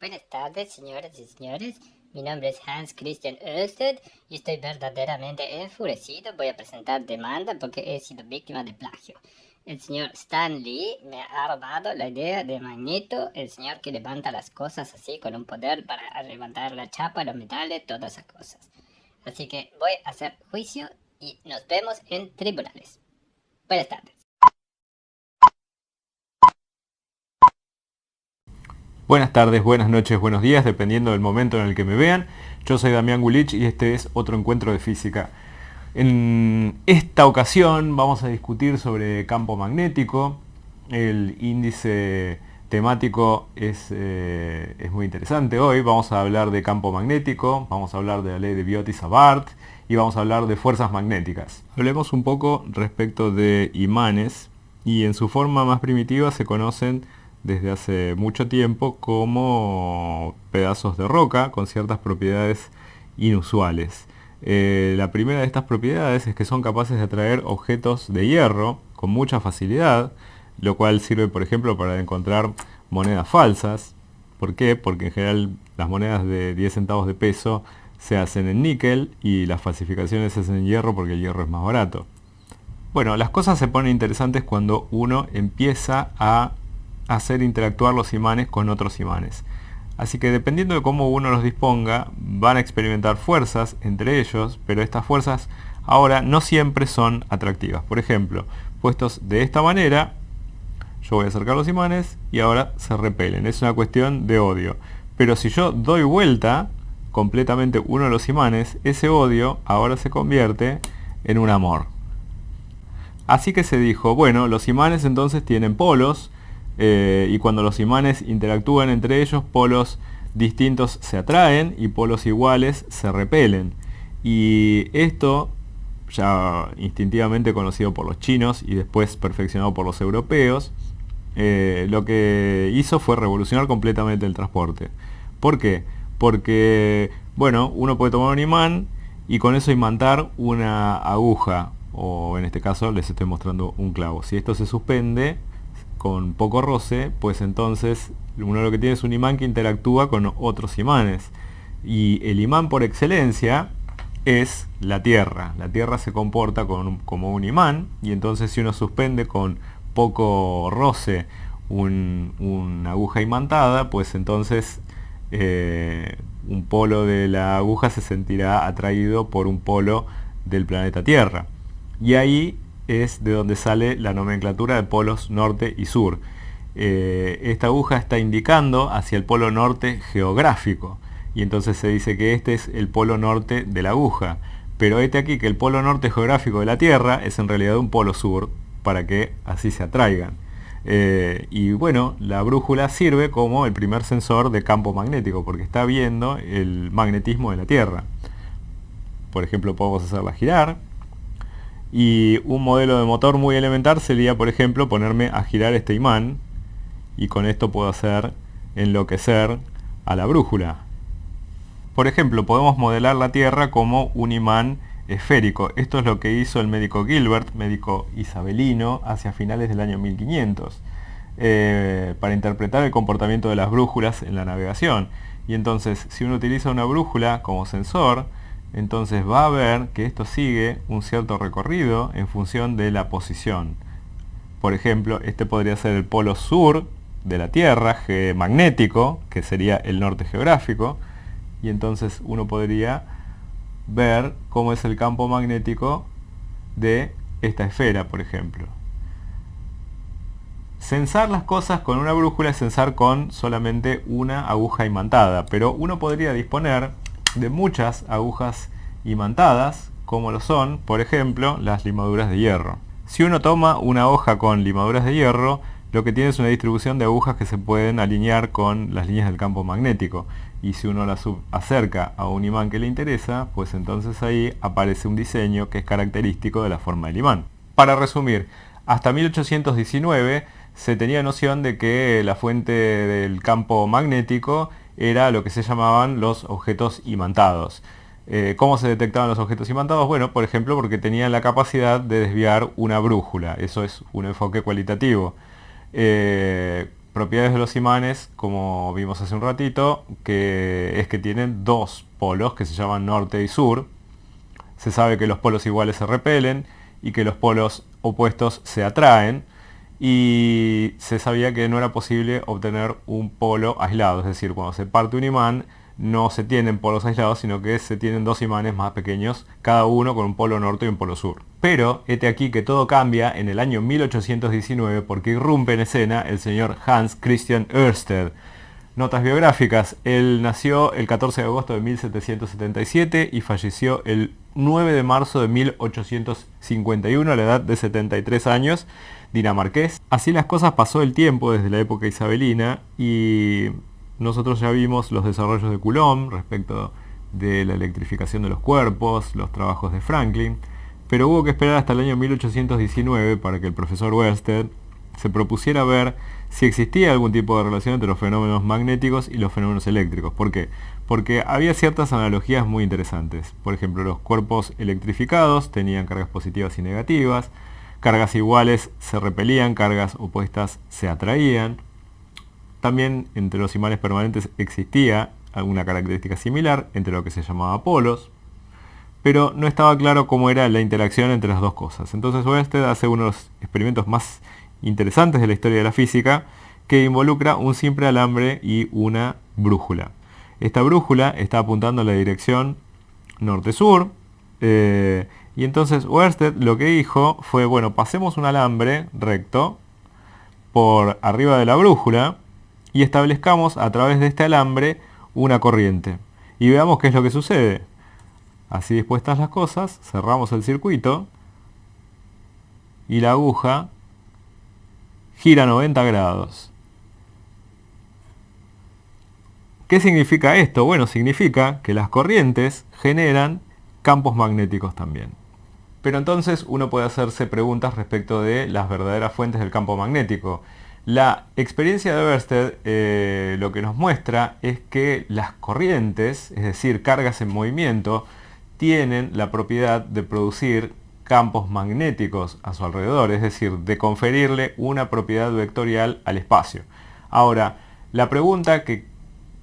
Buenas tardes, señoras y señores. Mi nombre es Hans Christian Ørsted y estoy verdaderamente enfurecido. Voy a presentar demanda porque he sido víctima de plagio. El señor Stan Lee me ha robado la idea de Magneto, el señor que levanta las cosas así con un poder para levantar la chapa, los metales, todas esas cosas. Así que voy a hacer juicio y nos vemos en tribunales. Buenas tardes. Buenas tardes, buenas noches, buenos días, dependiendo del momento en el que me vean. Yo soy Damián Gulich y este es otro encuentro de física. En esta ocasión vamos a discutir sobre campo magnético. El índice temático es muy interesante hoy. Vamos a hablar de campo magnético, vamos a hablar de la ley de Biot-Savart y vamos a hablar de fuerzas magnéticas. Hablemos un poco respecto de imanes y en su forma más primitiva se conocen desde hace mucho tiempo como pedazos de roca con ciertas propiedades inusuales. La primera de estas propiedades es que son capaces de atraer objetos de hierro con mucha facilidad, lo cual sirve, por ejemplo, para encontrar monedas falsas. ¿Por qué? Porque en general las monedas de 10 centavos de peso se hacen en níquel y las falsificaciones se hacen en hierro porque el hierro es más barato. Bueno, las cosas se ponen interesantes cuando uno empieza a hacer interactuar los imanes con otros imanes. Así que dependiendo de cómo uno los disponga, van a experimentar fuerzas entre ellos, pero estas fuerzas ahora no siempre son atractivas. Por ejemplo, puestos de esta manera, yo voy a acercar los imanes y ahora se repelen. Es una cuestión de odio. Pero si yo doy vuelta completamente uno de los imanes, ese odio ahora se convierte en un amor. Así que se dijo, bueno, los imanes entonces tienen polos, y cuando los imanes interactúan entre ellos, polos distintos se atraen y polos iguales se repelen. Y esto, ya instintivamente conocido por los chinos y después perfeccionado por los europeos, lo que hizo fue revolucionar completamente el transporte. ¿Por qué? Porque, bueno, uno puede tomar un imán y con eso imantar una aguja, o en este caso les estoy mostrando un clavo. Si esto se suspende con poco roce, pues entonces uno lo que tiene es un imán que interactúa con otros imanes. Y el imán por excelencia es la Tierra. La Tierra se comporta como un imán, y entonces si uno suspende con poco roce una aguja imantada, pues entonces un polo de la aguja se sentirá atraído por un polo del planeta Tierra. Y ahí es de donde sale la nomenclatura de polos norte y sur. Esta aguja está indicando hacia el polo norte geográfico, y entonces se dice que este es el polo norte de la aguja. Pero este aquí, que el polo norte geográfico de la Tierra es en realidad un polo sur, para que así se atraigan. Y bueno, la brújula sirve como el primer sensor de campo magnético, porque está viendo el magnetismo de la Tierra. Por ejemplo, podemos hacerla girar. Y un modelo de motor muy elemental sería, por ejemplo, ponerme a girar este imán, y con esto puedo hacer enloquecer a la brújula. Por ejemplo, podemos modelar la Tierra como un imán esférico. Esto es lo que hizo el médico Gilbert, médico isabelino, hacia finales del año 1500, para interpretar el comportamiento de las brújulas en la navegación. Y entonces, si uno utiliza una brújula como sensor, entonces va a ver que esto sigue un cierto recorrido en función de la posición. Por ejemplo, este podría ser el polo sur de la Tierra, magnético, que sería el norte geográfico, y entonces uno podría ver cómo es el campo magnético de esta esfera, por ejemplo. Censar las cosas con una brújula es censar con solamente una aguja imantada, pero uno podría disponer de muchas agujas imantadas, como lo son, por ejemplo, las limaduras de hierro. Si uno toma una hoja con limaduras de hierro, lo que tiene es una distribución de agujas que se pueden alinear con las líneas del campo magnético. Y si uno las acerca a un imán que le interesa, pues entonces ahí aparece un diseño que es característico de la forma del imán. Para resumir, hasta 1819 se tenía noción de que la fuente del campo magnético era lo que se llamaban los objetos imantados. ¿Cómo se detectaban los objetos imantados? Bueno, por ejemplo, porque tenían la capacidad de desviar una brújula. Eso es un enfoque cualitativo. propiedades de los imanes, como vimos hace un ratito, que es que tienen dos polos que se llaman norte y sur. Se sabe que los polos iguales se repelen y que los polos opuestos se atraen. Y se sabía que no era posible obtener un polo aislado, es decir, cuando se parte un imán no se tienen polos aislados, sino que se tienen dos imanes más pequeños, cada uno con un polo norte y un polo sur. Pero, hete aquí que todo cambia en el año 1819 porque irrumpe en escena el señor Hans Christian Ørsted. Notas biográficas: él nació el 14 de agosto de 1777 y falleció el 9 de marzo de 1851 a la edad de 73 años, dinamarqués. Así las cosas, pasó el tiempo desde la época isabelina y nosotros ya vimos los desarrollos de Coulomb respecto de la electrificación de los cuerpos, los trabajos de Franklin, pero hubo que esperar hasta el año 1819 para que el profesor Ørsted se propusiera ver si existía algún tipo de relación entre los fenómenos magnéticos y los fenómenos eléctricos. ¿Por qué? Porque había ciertas analogías muy interesantes. Por ejemplo, los cuerpos electrificados tenían cargas positivas y negativas, cargas iguales se repelían, cargas opuestas se atraían. También entre los imanes permanentes existía alguna característica similar entre lo que se llamaba polos, pero no estaba claro cómo era la interacción entre las dos cosas. Entonces Ørsted hace uno de los experimentos más interesantes de la historia de la física, que involucra un simple alambre y una brújula. Esta brújula está apuntando a la dirección norte-sur, y entonces Ørsted lo que dijo fue, bueno, pasemos un alambre recto por arriba de la brújula y establezcamos a través de este alambre una corriente. Y veamos qué es lo que sucede. Así dispuestas las cosas, cerramos el circuito y la aguja gira 90 grados. ¿Qué significa esto? Bueno, significa que las corrientes generan campos magnéticos también. Pero entonces uno puede hacerse preguntas respecto de las verdaderas fuentes del campo magnético. La experiencia de Ørsted lo que nos muestra es que las corrientes, es decir, cargas en movimiento, tienen la propiedad de producir campos magnéticos a su alrededor, es decir, de conferirle una propiedad vectorial al espacio. Ahora, la pregunta que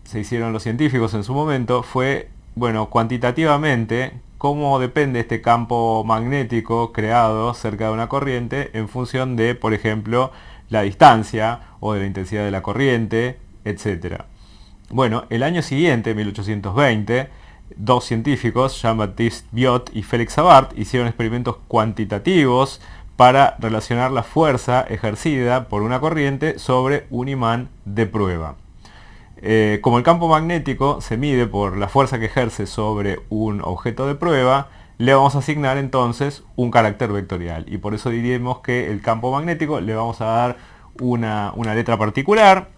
se hicieron los científicos en su momento fue, bueno, cuantitativamente, ¿cómo depende este campo magnético creado cerca de una corriente en función de, por ejemplo, la distancia o de la intensidad de la corriente, etcétera? Bueno, el año siguiente, 1820, dos científicos, Jean-Baptiste Biot y Félix Savart, hicieron experimentos cuantitativos para relacionar la fuerza ejercida por una corriente sobre un imán de prueba. Como el campo magnético se mide por la fuerza que ejerce sobre un objeto de prueba, le vamos a asignar entonces un carácter vectorial. Y por eso diríamos que el campo magnético le vamos a dar una letra particular.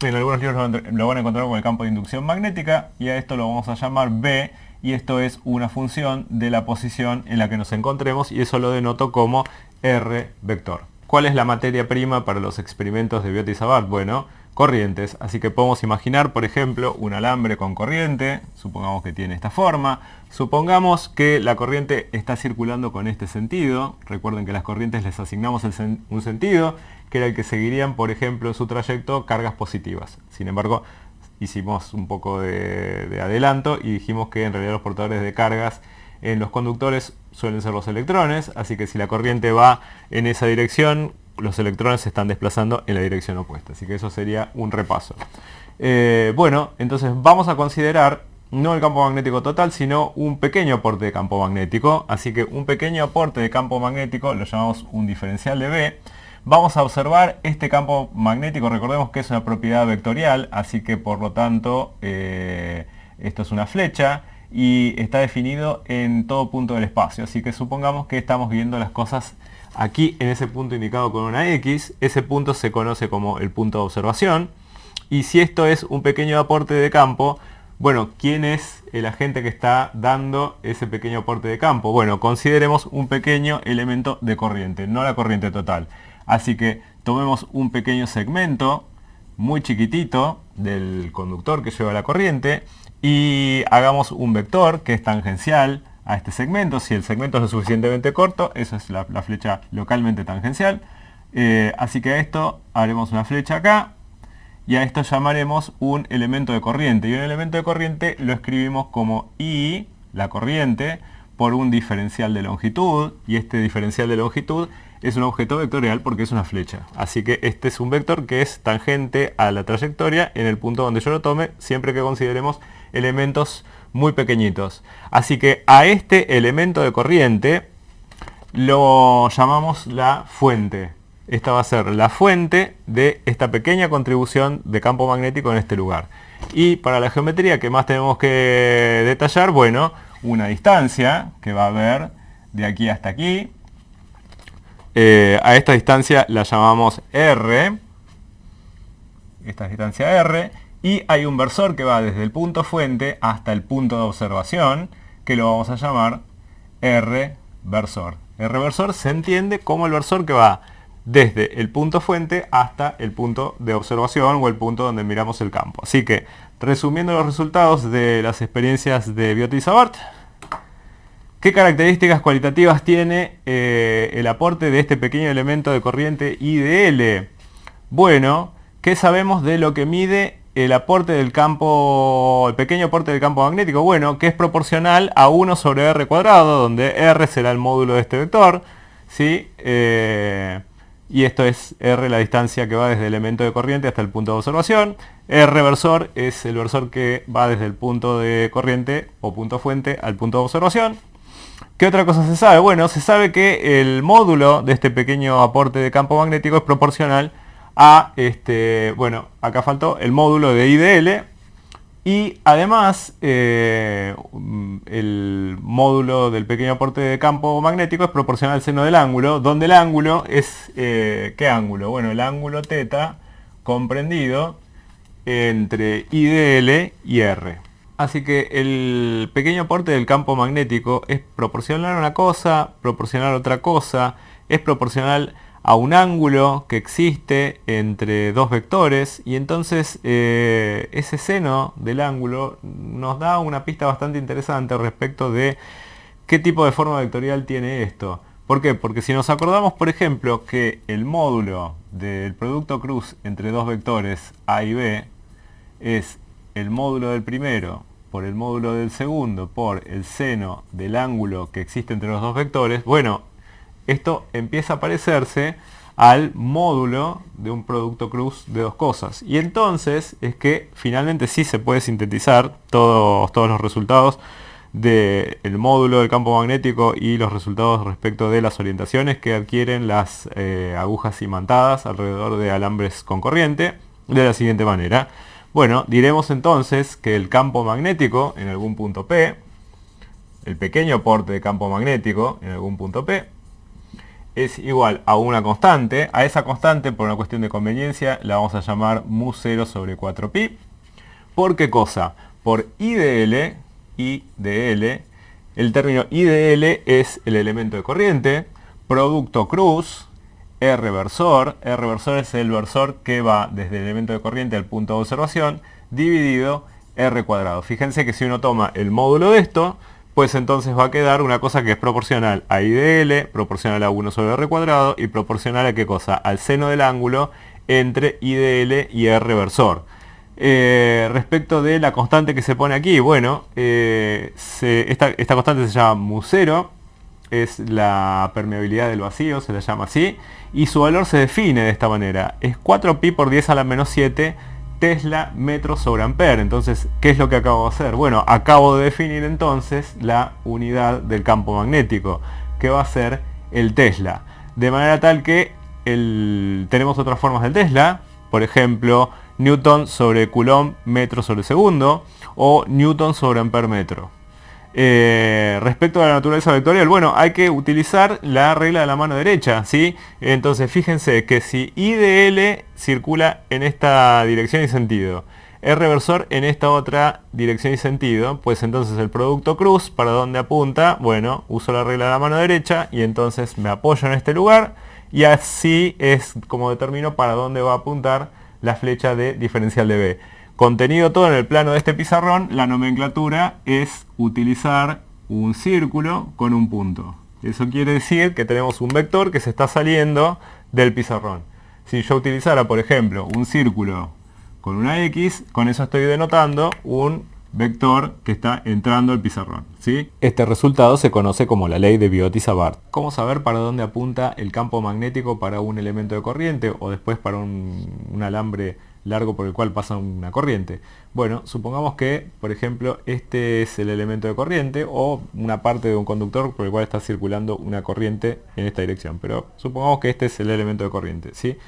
En algunos libros lo van a encontrar con el campo de inducción magnética y a esto lo vamos a llamar B, y esto es una función de la posición en la que nos encontremos y eso lo denoto como R vector. ¿Cuál es la materia prima para los experimentos de Biot y Savart? Bueno, corrientes. Así que podemos imaginar, por ejemplo, un alambre con corriente, supongamos que tiene esta forma. Supongamos que la corriente está circulando con este sentido. Recuerden que las corrientes les asignamos un sentido, que era el que seguirían, por ejemplo, en su trayecto cargas positivas. Sin embargo, hicimos un poco de adelanto y dijimos que en realidad los portadores de cargas en los conductores suelen ser los electrones, así que si la corriente va en esa dirección, los electrones se están desplazando en la dirección opuesta. Así que eso sería un repaso. Bueno, entonces vamos a considerar no el campo magnético total, sino un pequeño aporte de campo magnético. Así que un pequeño aporte de campo magnético lo llamamos un diferencial de B. Vamos a observar este campo magnético, recordemos que es una propiedad vectorial, así que por lo tanto esto es una flecha y está definido en todo punto del espacio. Así que supongamos que estamos viendo las cosas aquí en ese punto indicado con una X. Ese punto se conoce como el punto de observación. Y si esto es un pequeño aporte de campo, bueno, ¿quién es el agente que está dando ese pequeño aporte de campo? Bueno, consideremos un pequeño elemento de corriente, no la corriente total. Así que tomemos un pequeño segmento muy chiquitito del conductor que lleva la corriente y hagamos un vector que es tangencial a este segmento. Si el segmento es lo suficientemente corto, eso es la flecha localmente tangencial. Así que a esto haremos una flecha acá y a esto llamaremos un elemento de corriente. Y un elemento de corriente lo escribimos como I, la corriente, por un diferencial de longitud, y este diferencial de longitud es un objeto vectorial porque es una flecha. Así que este es un vector que es tangente a la trayectoria en el punto donde yo lo tome, siempre que consideremos elementos muy pequeñitos. Así que a este elemento de corriente lo llamamos la fuente. Esta va a ser la fuente de esta pequeña contribución de campo magnético en este lugar. Y para la geometría, ¿qué más tenemos que detallar? Bueno, una distancia que va a haber de aquí hasta aquí. A esta distancia la llamamos R. Esta es distancia R. Y hay un versor que va desde el punto fuente hasta el punto de observación, que lo vamos a llamar R versor. R versor se entiende como el versor que va desde el punto fuente hasta el punto de observación o el punto donde miramos el campo. Así que, resumiendo los resultados de las experiencias de Biot y Savart, ¿qué características cualitativas tiene el aporte de este pequeño elemento de corriente IDL? Bueno, ¿qué sabemos de lo que mide el aporte del campo, el pequeño aporte del campo magnético? Bueno, que es proporcional a 1 sobre R cuadrado, donde R será el módulo de este vector, ¿sí? Y esto es R, la distancia que va desde el elemento de corriente hasta el punto de observación. R versor es el versor que va desde el punto de corriente o punto fuente al punto de observación. ¿Qué otra cosa se sabe? Bueno, se sabe que el módulo de este pequeño aporte de campo magnético es proporcional a, bueno, acá faltó el módulo de IDL, y además el módulo del pequeño aporte de campo magnético es proporcional al seno del ángulo, donde el ángulo es, ¿qué ángulo? Bueno, el ángulo θ comprendido entre IDL y R. Así que el pequeño aporte del campo magnético es proporcional a una cosa, proporcional a otra cosa, es proporcional a un ángulo que existe entre dos vectores, y entonces ese seno del ángulo nos da una pista bastante interesante respecto de qué tipo de forma vectorial tiene esto. ¿Por qué? Porque si nos acordamos, por ejemplo, que el módulo del producto cruz entre dos vectores A y B es el módulo del primero por el módulo del segundo por el seno del ángulo que existe entre los dos vectores, bueno, esto empieza a parecerse al módulo de un producto cruz de dos cosas. Y entonces es que finalmente sí se puede sintetizar todos los resultados del módulo del campo magnético y los resultados respecto de las orientaciones que adquieren las agujas imantadas alrededor de alambres con corriente de la siguiente manera. Bueno, diremos entonces que el campo magnético en algún punto P, el pequeño aporte de campo magnético en algún punto P, es igual a una constante. A esa constante, por una cuestión de conveniencia, la vamos a llamar mu0 sobre 4pi. ¿Por qué cosa? Por IDL, el término IDL es el elemento de corriente, producto cruz, R versor es el versor que va desde el elemento de corriente al punto de observación, dividido R cuadrado. Fíjense que si uno toma el módulo de esto, pues entonces va a quedar una cosa que es proporcional a IDL, proporcional a 1 sobre R cuadrado, y proporcional a qué cosa? Al seno del ángulo entre IDL y R versor. Respecto de la constante que se pone aquí, bueno, esta constante se llama mu0, es la permeabilidad del vacío, se la llama así, y su valor se define de esta manera, es 4pi por 10 a la menos 7 Tesla metro sobre ampere. Entonces, ¿qué es lo que acabo de hacer? Bueno, acabo de definir entonces la unidad del campo magnético, que va a ser el Tesla, de manera tal que tenemos otras formas del Tesla, por ejemplo, Newton sobre Coulomb metro sobre segundo, o Newton sobre ampere metro. Respecto a la naturaleza vectorial, bueno, hay que utilizar la regla de la mano derecha, ¿sí? Entonces fíjense que si IDL circula en esta dirección y sentido, R versor en esta otra dirección y sentido, pues entonces el producto cruz, ¿para dónde apunta? Bueno, uso la regla de la mano derecha y entonces me apoyo en este lugar, y así es como determino para dónde va a apuntar la flecha de diferencial de B. Contenido todo en el plano de este pizarrón, la nomenclatura es utilizar un círculo con un punto. Eso quiere decir que tenemos un vector que se está saliendo del pizarrón. Si yo utilizara, por ejemplo, un círculo con una X, con eso estoy denotando un vector que está entrando al pizarrón, ¿sí? Este resultado se conoce como la ley de Biot-Savart. ¿Cómo saber para dónde apunta el campo magnético para un elemento de corriente o después para un alambre largo por el cual pasa una corriente? Bueno, supongamos que, por ejemplo, este es el elemento de corriente o una parte de un conductor por el cual está circulando una corriente en esta dirección, pero supongamos que este es el elemento de corriente, ¿sí?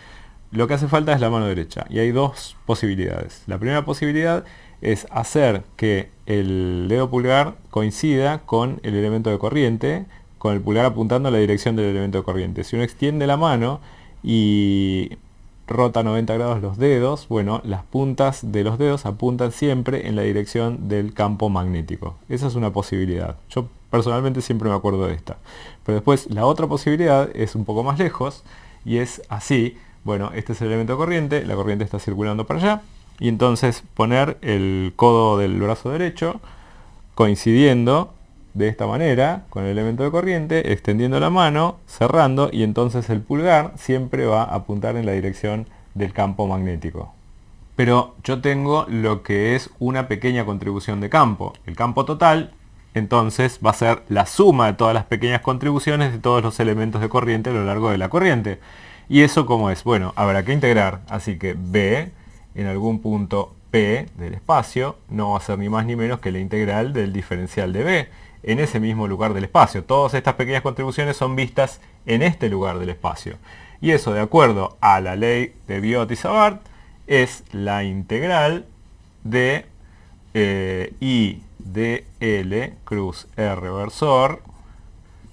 Lo que hace falta es la mano derecha y hay dos posibilidades. La primera posibilidad es hacer que el dedo pulgar coincida con el elemento de corriente, con el pulgar apuntando a la dirección del elemento de corriente. Si uno extiende la mano y rota 90 grados los dedos, bueno, las puntas de los dedos apuntan siempre en la dirección del campo magnético. Esa es una posibilidad. Yo personalmente siempre me acuerdo de esta. Pero después la otra posibilidad es un poco más lejos y es así. Bueno, este es el elemento de corriente, la corriente está circulando para allá. Y entonces poner el codo del brazo derecho coincidiendo de esta manera con el elemento de corriente, extendiendo la mano, cerrando, y entonces el pulgar siempre va a apuntar en la dirección del campo magnético. Pero yo tengo lo que es una pequeña contribución de campo. El campo total entonces va a ser la suma de todas las pequeñas contribuciones de todos los elementos de corriente a lo largo de la corriente. ¿Y eso cómo es? Bueno, habrá que integrar, así que B en algún punto P del espacio no va a ser ni más ni menos que la integral del diferencial de B en ese mismo lugar del espacio. Todas estas pequeñas contribuciones son vistas en este lugar del espacio. Y eso, de acuerdo a la ley de Biot-Savart, es la integral de I de L cruz R versor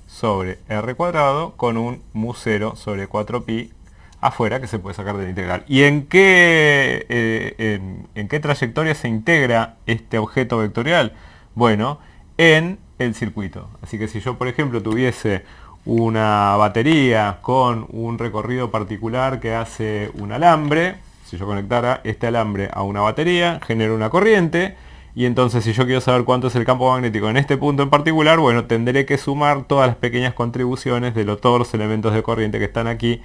sobre R cuadrado con un mu 0 sobre 4pi afuera que se puede sacar de la integral. ¿Y en qué trayectoria se integra este objeto vectorial? Bueno, en el circuito. Así que si yo, por ejemplo, tuviese una batería con un recorrido particular que hace un alambre, si yo conectara este alambre a una batería, genera una corriente, y entonces si yo quiero saber cuánto es el campo magnético en este punto en particular, bueno, tendré que sumar todas las pequeñas contribuciones de todos los elementos de corriente que están aquí,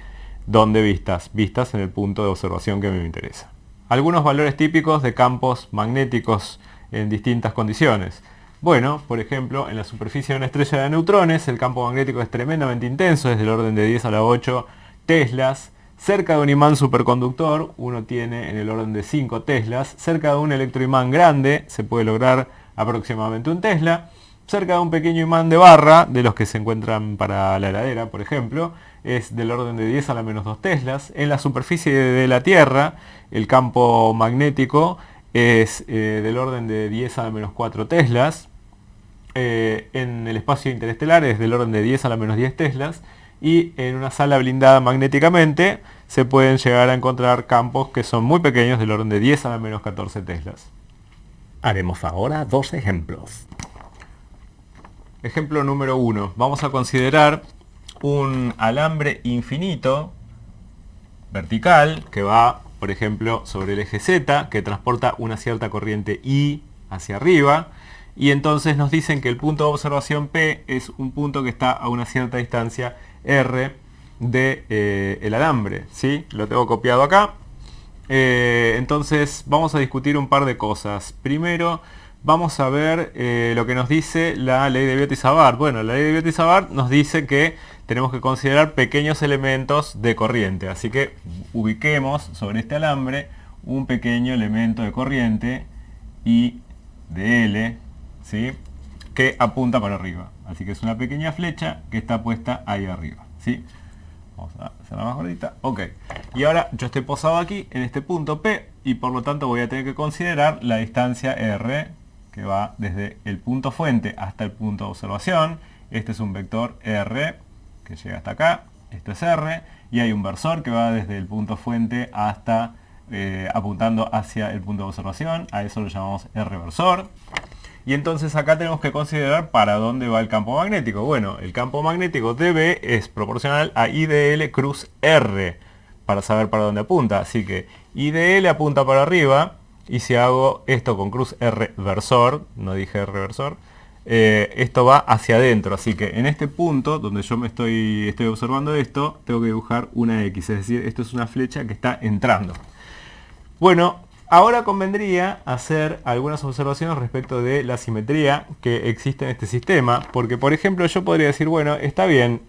donde vistas en el punto de observación que me interesa. Algunos valores típicos de campos magnéticos en distintas condiciones. Bueno, por ejemplo, en la superficie de una estrella de neutrones, el campo magnético es tremendamente intenso, es del orden de 10 a la 8 teslas. Cerca de un imán superconductor, uno tiene en el orden de 5 teslas. Cerca de un electroimán grande, se puede lograr aproximadamente un tesla. Cerca de un pequeño imán de barra, de los que se encuentran para la heladera, por ejemplo, es del orden de 10 a la menos 2 teslas. En la superficie de la Tierra, el campo magnético es del orden de 10 a la menos 4 teslas. En el espacio interestelar es del orden de 10 a la menos 10 teslas. Y en una sala blindada magnéticamente se pueden llegar a encontrar campos que son muy pequeños, del orden de 10 a la menos 14 teslas. Haremos ahora dos ejemplos. Ejemplo número 1. Vamos a considerar un alambre infinito vertical que va, por ejemplo, sobre el eje Z, que transporta una cierta corriente I hacia arriba, y entonces nos dicen que el punto de observación P es un punto que está a una cierta distancia R de el alambre, ¿sí? Lo tengo copiado acá. Entonces vamos a discutir un par de cosas. Primero vamos a ver lo que nos dice la ley de Biot-Savart. Bueno, la ley de Biot-Savart nos dice que tenemos que considerar pequeños elementos de corriente. Así que ubiquemos sobre este alambre un pequeño elemento de corriente I de L, ¿sí? Que apunta para arriba. Así que es una pequeña flecha que está puesta ahí arriba, ¿sí? Vamos a hacerla más gordita. Ok. Y ahora yo estoy posado aquí en este punto P y por lo tanto voy a tener que considerar la distancia R que va desde el punto fuente hasta el punto de observación. Este es un vector R que llega hasta acá. Esto es R. Y hay un versor que va desde el punto fuente hasta apuntando hacia el punto de observación. A eso lo llamamos R versor. Y entonces acá tenemos que considerar para dónde va el campo magnético. Bueno, el campo magnético de B es proporcional a I de L cruz R, para saber para dónde apunta. Así que I de L apunta para arriba, y si hago esto con cruz R versor, no dije R versor, esto va hacia adentro. Así que en este punto, donde yo estoy observando esto, tengo que dibujar una X, es decir, esto es una flecha que está entrando. Bueno, Ahora convendría hacer algunas observaciones respecto de la simetría que existe en este sistema, porque por ejemplo yo podría decir, bueno, está bien,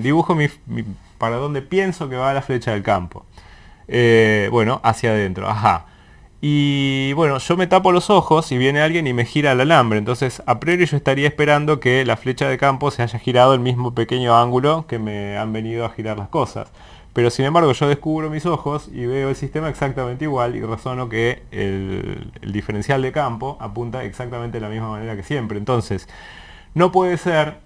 dibujo para donde pienso que va la flecha del campo. Bueno, hacia adentro, ajá. Y bueno, yo me tapo los ojos y viene alguien y me gira el alambre, entonces a priori yo estaría esperando que la flecha de campo se haya girado el mismo pequeño ángulo que me han venido a girar las cosas. Pero sin embargo yo descubro mis ojos y veo el sistema exactamente igual y razono que el diferencial de campo apunta exactamente de la misma manera que siempre. Entonces, no puede ser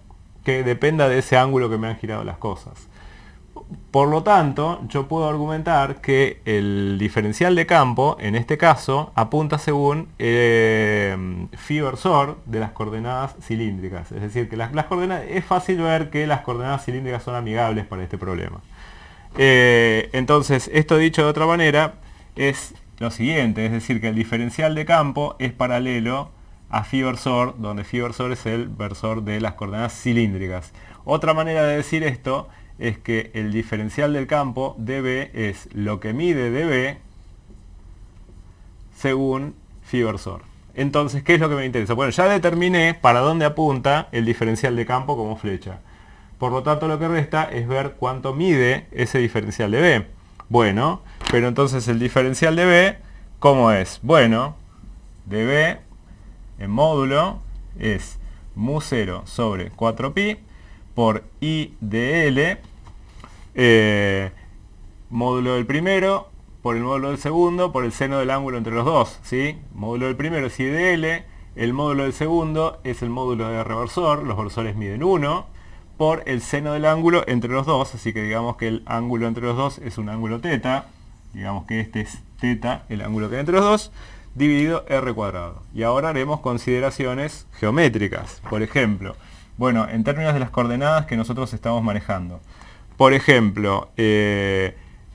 que dependa de ese ángulo que me han girado las cosas. Por lo tanto, yo puedo argumentar que el diferencial de campo, en este caso, apunta según phi versor de las coordenadas cilíndricas. Es decir, que las coordenadas, es fácil ver que las coordenadas cilíndricas son amigables para este problema. Entonces, esto dicho de otra manera, es lo siguiente, es decir, que el diferencial de campo es paralelo a phi versor, donde phi versor es el versor de las coordenadas cilíndricas. Otra manera de decir esto es que el diferencial del campo dB es lo que mide dB según phi versor. Entonces, ¿qué es lo que me interesa? Bueno, ya determiné para dónde apunta el diferencial de campo como flecha. Por lo tanto, lo que resta es ver cuánto mide ese diferencial de B. Bueno, pero entonces el diferencial de B, ¿cómo es? Bueno, dB en módulo es mu 0 sobre 4pi por I de L, módulo del primero por el módulo del segundo por el seno del ángulo entre los dos, ¿sí? Módulo del primero es I de L, el módulo del segundo es el módulo de reversor, los versores miden 1, por el seno del ángulo entre los dos, así que digamos que el ángulo entre los dos es un ángulo teta, digamos que este es teta, el ángulo que hay entre los dos, dividido r cuadrado. Y ahora haremos consideraciones geométricas, por ejemplo, bueno, en términos de las coordenadas que nosotros estamos manejando. Por ejemplo,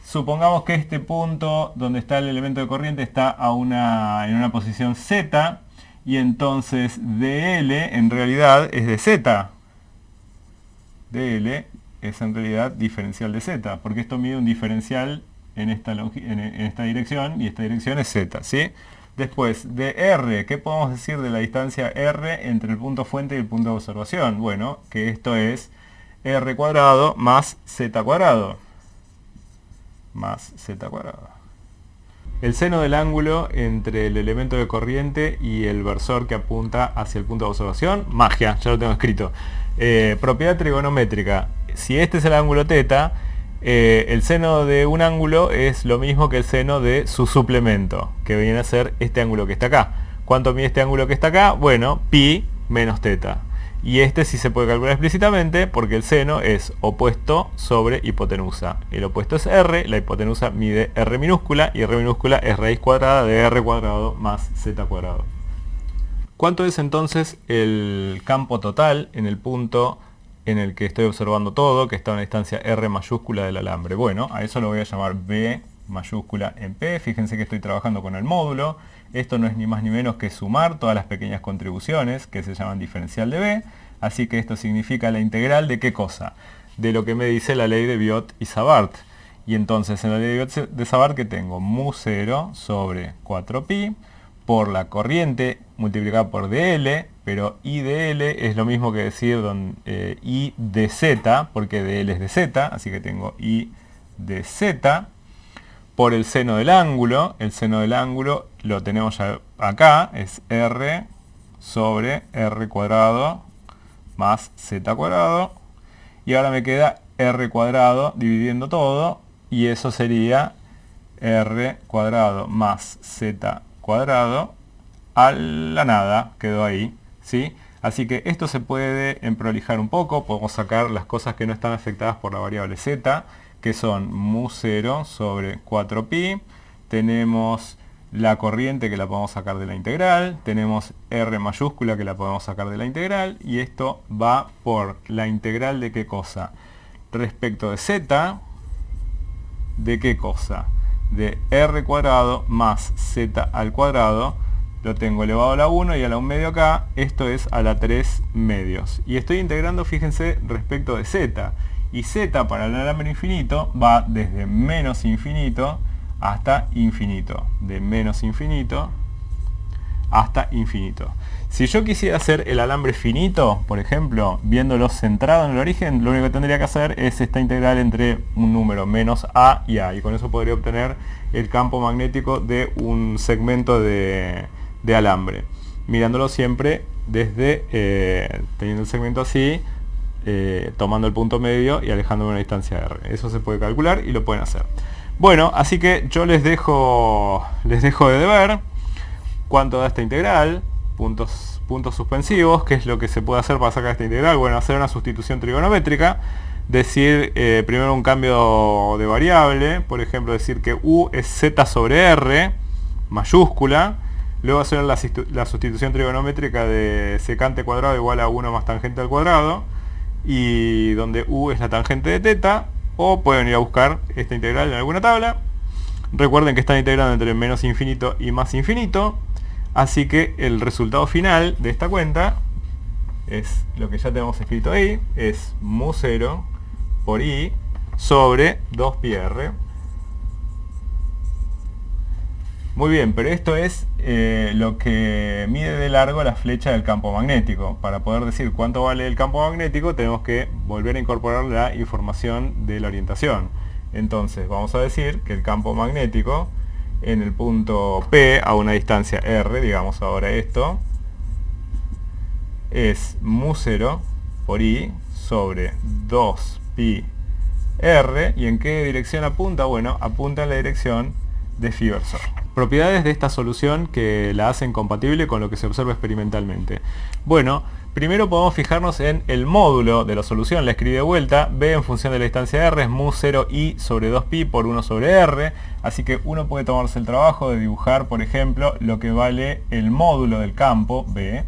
supongamos que este punto donde está el elemento de corriente está en una posición z, y entonces dl en realidad es de z. dl es en realidad diferencial de z, porque esto mide un diferencial en esta dirección, y esta dirección es z, ¿sí? Después, de r, ¿qué podemos decir de la distancia r entre el punto fuente y el punto de observación? Bueno, que esto es r cuadrado más z cuadrado. Más z cuadrado. El seno del ángulo entre el elemento de corriente y el versor que apunta hacia el punto de observación, magia, ya lo tengo escrito. Propiedad trigonométrica. Si este es el ángulo teta, el seno de un ángulo es lo mismo que el seno de su suplemento, que viene a ser este ángulo que está acá. ¿Cuánto mide este ángulo que está acá? Bueno, pi menos teta. Y este sí se puede calcular explícitamente porque el seno es opuesto sobre hipotenusa. El opuesto es r, la hipotenusa mide r minúscula y r minúscula es raíz cuadrada de r cuadrado más z cuadrado. ¿Cuánto es entonces el campo total en el punto en el que estoy observando todo, que está a una distancia r mayúscula del alambre? Bueno, a eso lo voy a llamar b mayúscula en p. Fíjense que estoy trabajando con el módulo. Esto no es ni más ni menos que sumar todas las pequeñas contribuciones que se llaman diferencial de b. Así que esto significa la integral de ¿qué cosa? De lo que me dice la ley de Biot y Savart. Y entonces en la ley de Biot de Savart que tengo mu 0 sobre 4pi por la corriente multiplicada por dl, pero I de L es lo mismo que decir I de Z, porque dl es de Z, así que tengo I de Z por el seno del ángulo. El seno del ángulo lo tenemos ya acá, es R sobre R cuadrado más Z cuadrado. Y ahora me queda R cuadrado dividiendo todo, y eso sería R cuadrado más Z cuadrado a la nada, quedó ahí, ¿sí? Así que esto se puede emprolijar un poco, podemos sacar las cosas que no están afectadas por la variable z, que son mu 0 sobre 4pi, tenemos la corriente que la podemos sacar de la integral, tenemos r mayúscula que la podemos sacar de la integral, y esto va por la integral de qué cosa, respecto de z, de qué cosa, de r cuadrado más z al cuadrado, lo tengo elevado a la 1 y a la 1 medio acá, esto es a la 3 medios. Y estoy integrando, fíjense, respecto de z. Y z para el alambre infinito va desde menos infinito hasta infinito, de menos infinito hasta infinito. Si yo quisiera hacer el alambre finito, por ejemplo, viéndolo centrado en el origen, lo único que tendría que hacer es esta integral entre un número menos a y a, y con eso podría obtener el campo magnético de un segmento de alambre, mirándolo siempre desde, teniendo el segmento así, tomando el punto medio y alejándome una distancia r. Eso se puede calcular y lo pueden hacer. Bueno, así que yo les dejo de deber cuánto da esta integral, puntos suspensivos, qué es lo que se puede hacer para sacar esta integral. Bueno, hacer una sustitución trigonométrica, decir primero un cambio de variable, por ejemplo decir que u es z sobre r, mayúscula, luego hacer la sustitución trigonométrica de secante cuadrado igual a 1 más tangente al cuadrado, y donde u es la tangente de teta, o pueden ir a buscar esta integral en alguna tabla. Recuerden que están integrando entre menos infinito y más infinito, así que el resultado final de esta cuenta es lo que ya tenemos escrito ahí, es mu 0 por i sobre 2πr. Muy bien, pero esto es lo que mide de largo la flecha del campo magnético. Para poder decir cuánto vale el campo magnético tenemos que volver a incorporar la información de la orientación. Entonces vamos a decir que el campo magnético en el punto P a una distancia r, digamos ahora esto, es mu 0 por i sobre 2πr. ¿Y en qué dirección apunta? Bueno, apunta en la dirección de Fiversor. Propiedades de esta solución que la hacen compatible con lo que se observa experimentalmente. Bueno, primero podemos fijarnos en el módulo de la solución. La escribí de vuelta. B en función de la distancia r es mu 0i sobre 2pi por 1 sobre r. Así que uno puede tomarse el trabajo de dibujar, por ejemplo, lo que vale el módulo del campo B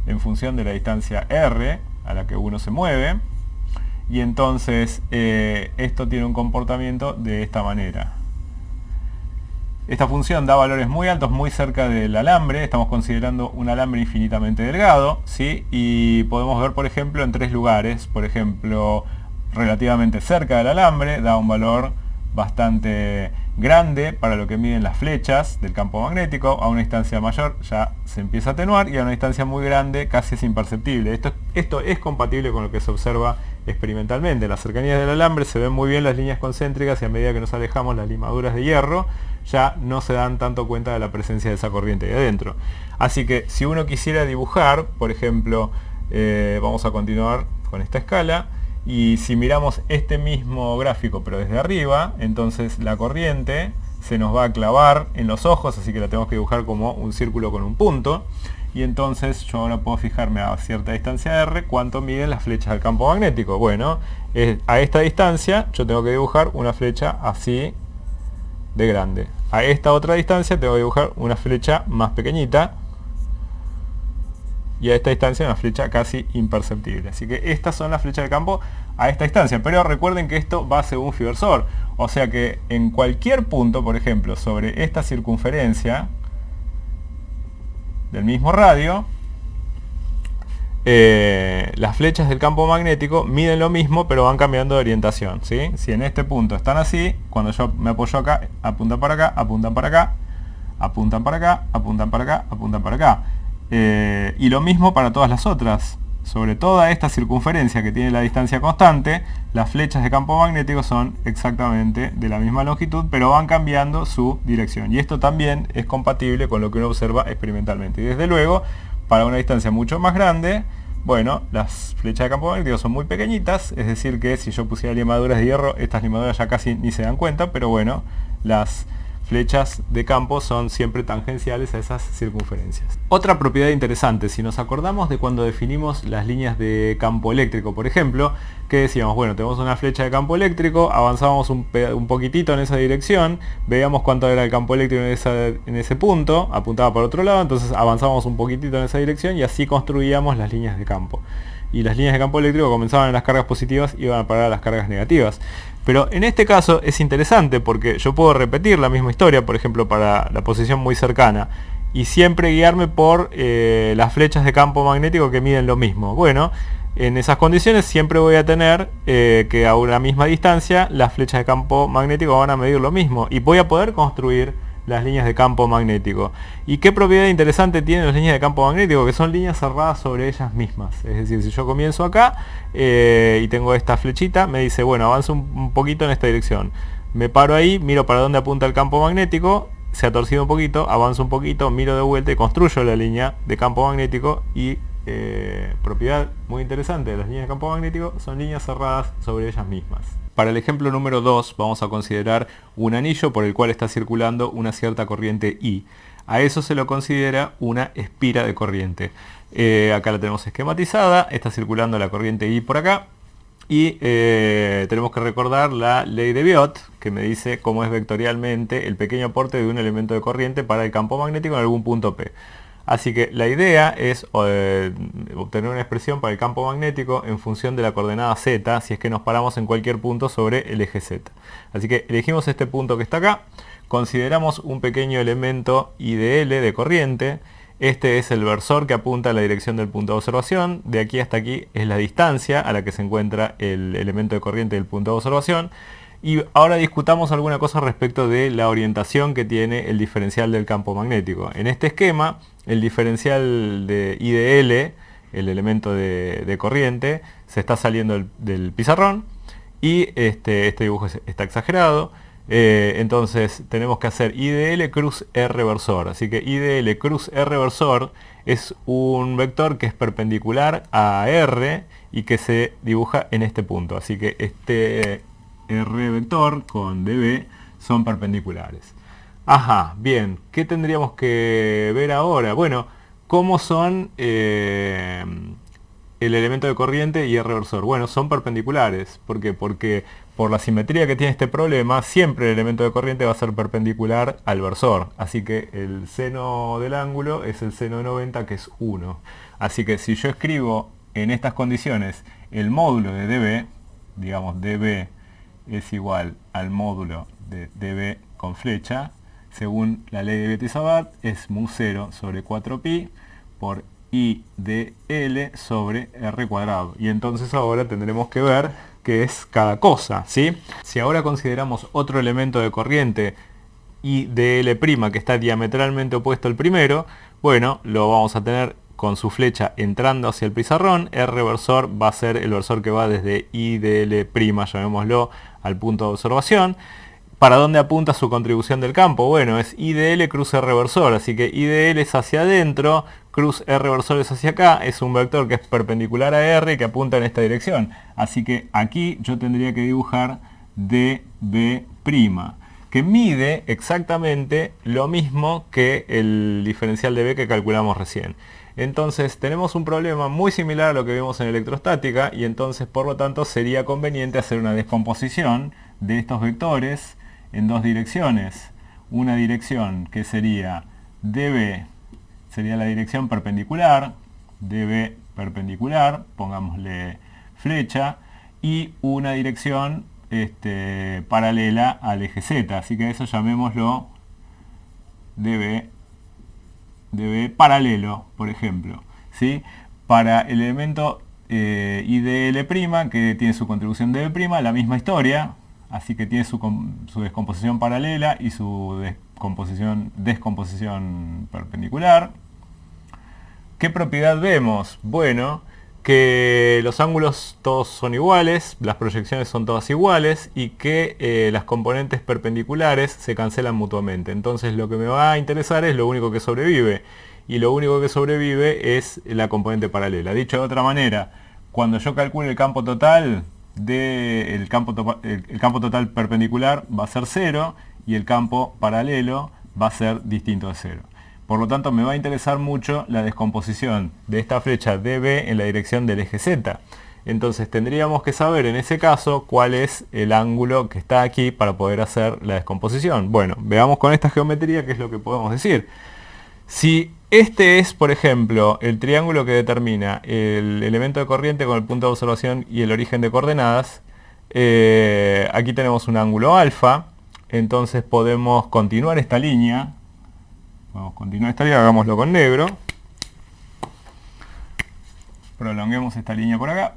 en función de la distancia r a la que uno se mueve. Y entonces esto tiene un comportamiento de esta manera. Esta función da valores muy altos, muy cerca del alambre. Estamos considerando un alambre infinitamente delgado, ¿sí? Y podemos ver, por ejemplo, en tres lugares. Por ejemplo, relativamente cerca del alambre, da un valor bastante grande para lo que miden las flechas del campo magnético. A una distancia mayor ya se empieza a atenuar, y a una distancia muy grande casi es imperceptible. Esto es compatible con lo que se observa experimentalmente. En las cercanías del alambre se ven muy bien las líneas concéntricas, y a medida que nos alejamos las limaduras de hierro ya no se dan tanto cuenta de la presencia de esa corriente ahí adentro. Así que si uno quisiera dibujar, por ejemplo, vamos a continuar con esta escala, y si miramos este mismo gráfico pero desde arriba, entonces la corriente se nos va a clavar en los ojos, así que la tenemos que dibujar como un círculo con un punto. Y entonces yo ahora puedo fijarme a cierta distancia r cuánto miden las flechas del campo magnético. Bueno, a esta distancia yo tengo que dibujar una flecha así de grande. A esta otra distancia tengo que dibujar una flecha más pequeñita, y a esta distancia una flecha casi imperceptible. Así que estas son las flechas de campo a esta distancia. Pero recuerden que esto va según Fiversor. O sea que en cualquier punto, por ejemplo, sobre esta circunferencia del mismo radio, las flechas del campo magnético miden lo mismo, pero van cambiando de orientación, ¿sí? Si en este punto están así, cuando yo me apoyo acá, apuntan para acá, apuntan para acá, apuntan para acá, apuntan para acá, apuntan para acá. Y lo mismo para todas las otras. Sobre toda esta circunferencia que tiene la distancia constante, las flechas de campo magnético son exactamente de la misma longitud, pero van cambiando su dirección. Y esto también es compatible con lo que uno observa experimentalmente. Y desde luego, para una distancia mucho más grande, bueno, las flechas de campo magnético son muy pequeñitas, es decir que si yo pusiera limaduras de hierro, estas limaduras ya casi ni se dan cuenta, pero bueno, las flechas de campo son siempre tangenciales a esas circunferencias. Otra propiedad interesante, si nos acordamos de cuando definimos las líneas de campo eléctrico, por ejemplo, que decíamos, bueno, tenemos una flecha de campo eléctrico, avanzábamos un poquitito en esa dirección, veíamos cuánto era el campo eléctrico en ese punto, apuntaba por otro lado, entonces avanzábamos un poquitito en esa dirección y así construíamos las líneas de campo. Y las líneas de campo eléctrico comenzaban en las cargas positivas y iban a parar a las cargas negativas. Pero en este caso es interesante porque yo puedo repetir la misma historia, por ejemplo, para la posición muy cercana, y siempre guiarme por las flechas de campo magnético que miden lo mismo. Bueno, En esas condiciones siempre voy a tener que a una misma distancia las flechas de campo magnético van a medir lo mismo y voy a poder construir las líneas de campo magnético. ¿Y qué propiedad interesante tienen las líneas de campo magnético? Que son líneas cerradas sobre ellas mismas. Es decir, si yo comienzo acá y tengo esta flechita, me dice, bueno, avanzo un poquito en esta dirección. Me paro ahí, miro para dónde apunta el campo magnético, se ha torcido un poquito, avanzo un poquito, miro de vuelta y construyo la línea de campo magnético y propiedad muy interesante de las líneas de campo magnético son líneas cerradas sobre ellas mismas. Para el ejemplo número 2 vamos a considerar un anillo por el cual está circulando una cierta corriente I. A eso se lo considera una espira de corriente. Acá la tenemos esquematizada, está circulando la corriente I por acá y tenemos que recordar la ley de Biot, que me dice cómo es vectorialmente el pequeño aporte de un elemento de corriente para el campo magnético en algún punto P. Así que la idea es obtener una expresión para el campo magnético en función de la coordenada Z, si es que nos paramos en cualquier punto sobre el eje Z. Así que elegimos este punto que está acá, consideramos un pequeño elemento IDL de corriente. Este es el versor que apunta a la dirección del punto de observación. De aquí hasta aquí es la distancia a la que se encuentra el elemento de corriente del punto de observación. Y ahora discutamos alguna cosa respecto de la orientación que tiene el diferencial del campo magnético. En este esquema, el diferencial de IDL, el elemento de corriente, se está saliendo del pizarrón y este dibujo está exagerado. Entonces tenemos que hacer IDL cruz R versor. Así que IDL cruz R versor es un vector que es perpendicular a R y que se dibuja en este punto. Así que este R vector con dB son perpendiculares. Ajá, bien, ¿qué tendríamos que ver ahora? Bueno, ¿cómo son el elemento de corriente y R versor? Bueno, son perpendiculares. ¿Por qué? Porque por la simetría que tiene este problema, siempre el elemento de corriente va a ser perpendicular al versor. Así que el seno del ángulo es el seno de 90, que es 1. Así que si yo escribo en estas condiciones el módulo de dB, digamos dB es igual al módulo de dB con flecha, según la ley de Betti-Sabat, es mu 0 sobre 4pi por I de L sobre R cuadrado. Y entonces ahora tendremos que ver qué es cada cosa, ¿sí? Si ahora consideramos otro elemento de corriente, I de L', que está diametralmente opuesto al primero, bueno, lo vamos a tener con su flecha entrando hacia el pizarrón. R versor va a ser el versor que va desde I de L', llamémoslo, al punto de observación. ¿Para dónde apunta su contribución del campo? Bueno, es I de L cruz R versor, así que I de L es hacia adentro, cruz R versor es hacia acá, es un vector que es perpendicular a R y que apunta en esta dirección. Así que aquí yo tendría que dibujar dB', que mide exactamente lo mismo que el diferencial de B que calculamos recién. Entonces tenemos un problema muy similar a lo que vimos en electrostática y entonces por lo tanto sería conveniente hacer una descomposición de estos vectores en dos direcciones. Una dirección que sería dB, sería la dirección perpendicular, dB perpendicular, pongámosle flecha, y una dirección paralela al eje Z, así que eso llamémoslo dB paralelo, por ejemplo, ¿sí? Para el elemento IDL', que tiene su contribución dB', la misma historia, así que tiene su descomposición paralela y su descomposición perpendicular. ¿Qué propiedad vemos? Bueno, que los ángulos todos son iguales, las proyecciones son todas iguales y que las componentes perpendiculares se cancelan mutuamente. Entonces lo que me va a interesar es lo único que sobrevive, y lo único que sobrevive es la componente paralela. Dicho de otra manera, cuando yo calcule el campo total, el campo total perpendicular va a ser 0 y el campo paralelo va a ser distinto de 0. Por lo tanto, me va a interesar mucho la descomposición de esta flecha dB en la dirección del eje Z. Entonces tendríamos que saber en ese caso cuál es el ángulo que está aquí para poder hacer la descomposición. Bueno, veamos con esta geometría qué es lo que podemos decir. Si este es, por ejemplo, el triángulo que determina el elemento de corriente con el punto de observación y el origen de coordenadas, aquí tenemos un ángulo alfa, entonces podemos continuar esta línea. Vamos a continuar esta línea, hagámoslo con negro. prolonguemos esta línea por acá.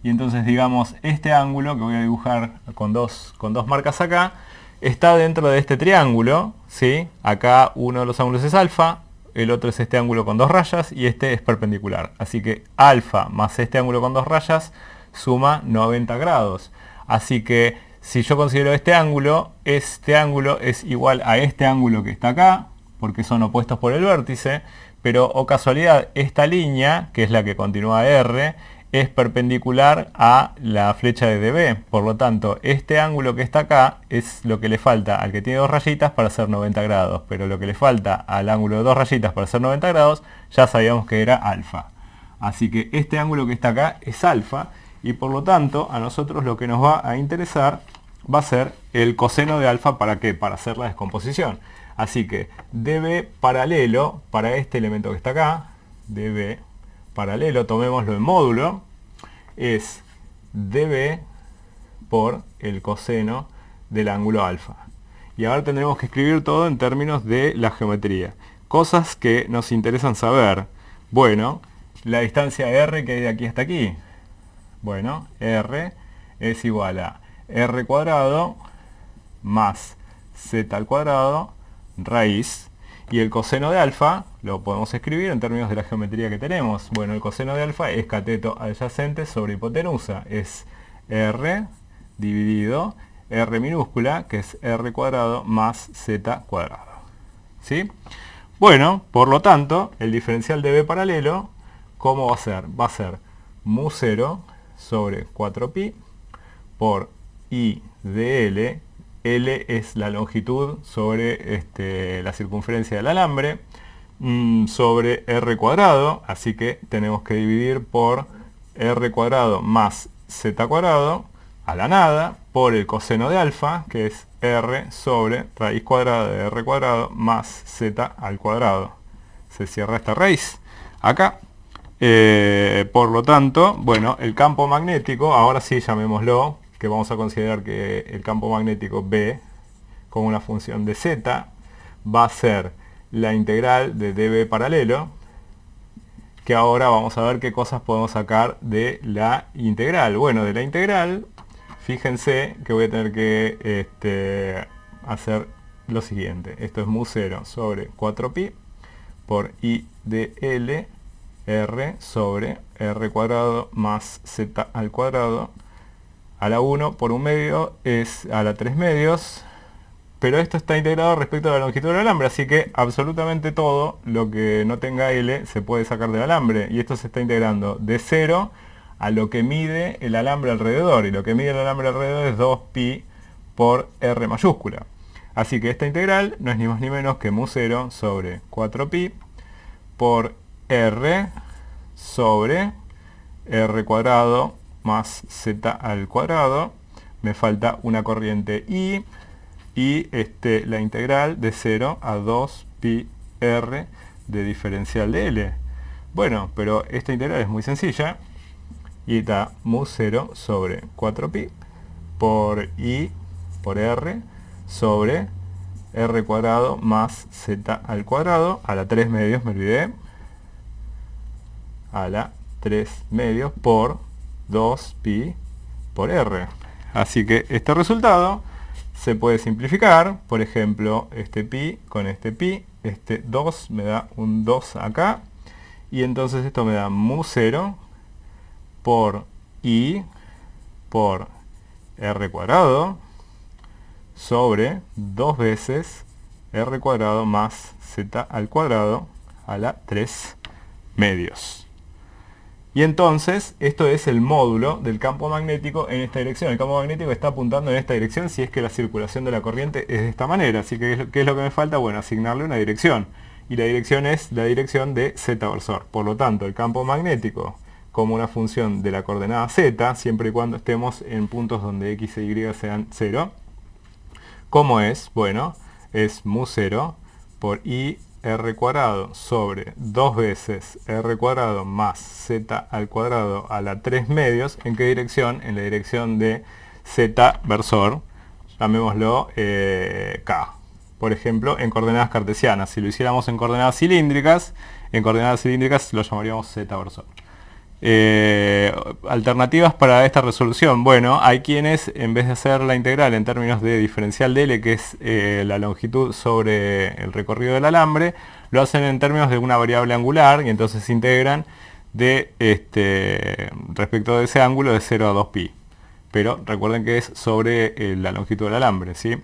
Y entonces digamos, este ángulo que voy a dibujar con dos marcas acá, está dentro de este triángulo, ¿sí? Acá uno de los ángulos es alfa, el otro es este ángulo con 2 rayas y este es perpendicular. Así que alfa más este ángulo con 2 rayas suma 90 grados. Así que si yo considero este ángulo es igual a este ángulo que está acá, porque son opuestos por el vértice, pero o casualidad, esta línea, que es la que continúa R, es perpendicular a la flecha de DB. Por lo tanto, este ángulo que está acá es lo que le falta al que tiene 2 rayitas para hacer 90 grados. Pero lo que le falta al ángulo de 2 rayitas para hacer 90 grados, ya sabíamos que era alfa. Así que este ángulo que está acá es alfa. Y por lo tanto, a nosotros lo que nos va a interesar va a ser el coseno de alfa. ¿Para qué? Para hacer la descomposición. Así que DB paralelo para este elemento que está acá, DB paralelo, tomémoslo en módulo, es dB por el coseno del ángulo alfa. Y ahora tendremos que escribir todo en términos de la geometría. Cosas que nos interesan saber. Bueno, la distancia R que hay de aquí hasta aquí. Bueno, R es igual a R cuadrado más Z al cuadrado raíz. Y el coseno de alfa lo podemos escribir en términos de la geometría que tenemos. Bueno, el coseno de alfa es cateto adyacente sobre hipotenusa. Es R dividido R minúscula, que es R cuadrado más Z cuadrado. ¿Sí? Bueno, por lo tanto, el diferencial de B paralelo, ¿cómo va a ser? Va a ser mu 0 sobre 4pi por I de L. L es la longitud sobre la circunferencia del alambre, sobre R cuadrado, así que tenemos que dividir por R cuadrado más Z cuadrado, a la nada, por el coseno de alfa, que es R sobre raíz cuadrada de R cuadrado más Z al cuadrado. Se cierra esta raíz acá. Por lo tanto, bueno, el campo magnético, ahora sí llamémoslo, que vamos a considerar que el campo magnético B con una función de Z va a ser la integral de dB paralelo, que ahora vamos a ver qué cosas podemos sacar de la integral. Bueno, de la integral, fíjense que voy a tener que hacer lo siguiente. Esto es mu 0 sobre 4pi por I de L R sobre R cuadrado más Z al cuadrado. A la 1 por 1 medio es a la 3 medios, pero esto está integrado respecto a la longitud del alambre, así que absolutamente todo lo que no tenga L se puede sacar del alambre, y esto se está integrando de 0 a lo que mide el alambre alrededor, y lo que mide el alambre alrededor es 2pi por R mayúscula. Así que esta integral no es ni más ni menos que mu 0 sobre 4pi por R sobre R cuadrado más Z al cuadrado. Me falta una corriente I y la integral de 0 a 2pi R de diferencial de L. Bueno, pero esta integral es muy sencilla y da mu 0 sobre 4pi por I por R sobre R cuadrado más Z al cuadrado a la 3 medios, me olvidé, a la 3 medios por 2pi por R. Así que este resultado se puede simplificar. Por ejemplo, este pi con este pi, este 2 me da un 2 acá, y entonces esto me da mu 0 por I por R cuadrado sobre 2 veces R cuadrado más Z al cuadrado a la 3 medios. Y entonces, esto es el módulo del campo magnético en esta dirección. El campo magnético está apuntando en esta dirección si es que la circulación de la corriente es de esta manera. Así que, ¿qué es lo que me falta? Bueno, asignarle una dirección. Y la dirección es la dirección de Z versor. Por lo tanto, el campo magnético, como una función de la coordenada Z, siempre y cuando estemos en puntos donde X e Y sean 0, ¿cómo es? Bueno, es mu 0 por I R cuadrado sobre 2 veces R cuadrado más Z al cuadrado a la 3 medios. ¿En qué dirección? En la dirección de Z versor, llamémoslo K. Por ejemplo, en coordenadas cartesianas. Si lo hiciéramos en coordenadas cilíndricas lo llamaríamos Z versor. Alternativas para esta resolución. Bueno, hay quienes en vez de hacer la integral en términos de diferencial de L, que es la longitud sobre el recorrido del alambre, lo hacen en términos de una variable angular y entonces integran de respecto de ese ángulo de 0 a 2pi. Pero recuerden que es sobre la longitud del alambre, ¿sí?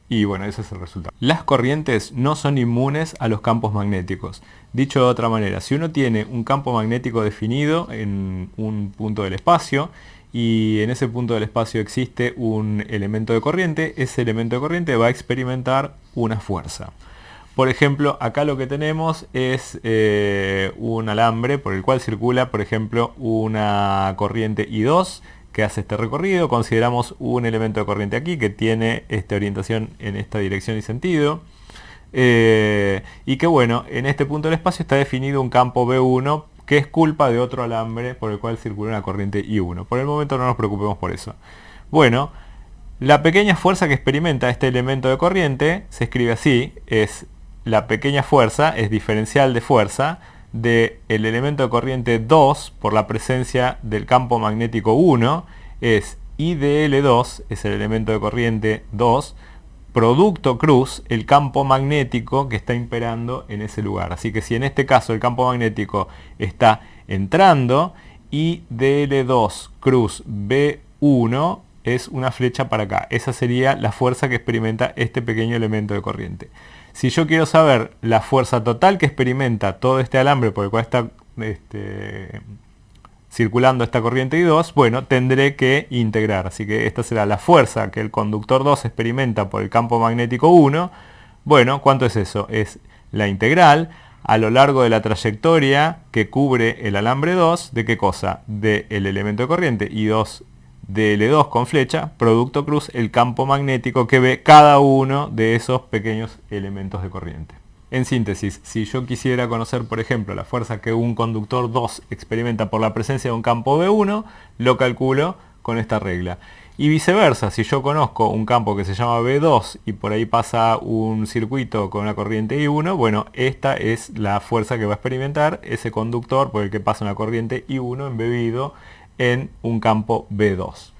Y bueno, ese es el resultado. Las corrientes no son inmunes a los campos magnéticos. Dicho de otra manera, si uno tiene un campo magnético definido en un punto del espacio y en ese punto del espacio existe un elemento de corriente, ese elemento de corriente va a experimentar una fuerza. Por ejemplo, acá lo que tenemos es un alambre por el cual circula, por ejemplo, una corriente I2 que hace este recorrido. Consideramos un elemento de corriente aquí que tiene esta orientación en esta dirección y sentido. Y que bueno, en este punto del espacio está definido un campo B1 que es culpa de otro alambre por el cual circula una corriente I1. Por el momento no nos preocupemos por eso. Bueno, la pequeña fuerza que experimenta este elemento de corriente se escribe así, es la pequeña fuerza, es diferencial de fuerza del elemento de corriente 2 por la presencia del campo magnético 1, es I de L2, es el elemento de corriente 2, producto cruz el campo magnético que está imperando en ese lugar. Así que si en este caso el campo magnético está entrando, I de L2 cruz B1 es una flecha para acá. Esa sería la fuerza que experimenta este pequeño elemento de corriente. Si yo quiero saber la fuerza total que experimenta todo este alambre por el cual está circulando esta corriente I2, bueno, tendré que integrar. Así que esta será la fuerza que el conductor 2 experimenta por el campo magnético 1. Bueno, ¿cuánto es eso? Es la integral a lo largo de la trayectoria que cubre el alambre 2, ¿de qué cosa? Del elemento de corriente I2 de L2 con flecha, producto cruz el campo magnético que ve cada uno de esos pequeños elementos de corriente. En síntesis, si yo quisiera conocer, por ejemplo, la fuerza que un conductor 2 experimenta por la presencia de un campo B1, lo calculo con esta regla. Y viceversa, si yo conozco un campo que se llama B2 y por ahí pasa un circuito con una corriente I1, bueno, esta es la fuerza que va a experimentar ese conductor por el que pasa una corriente I1 embebido en un campo B2.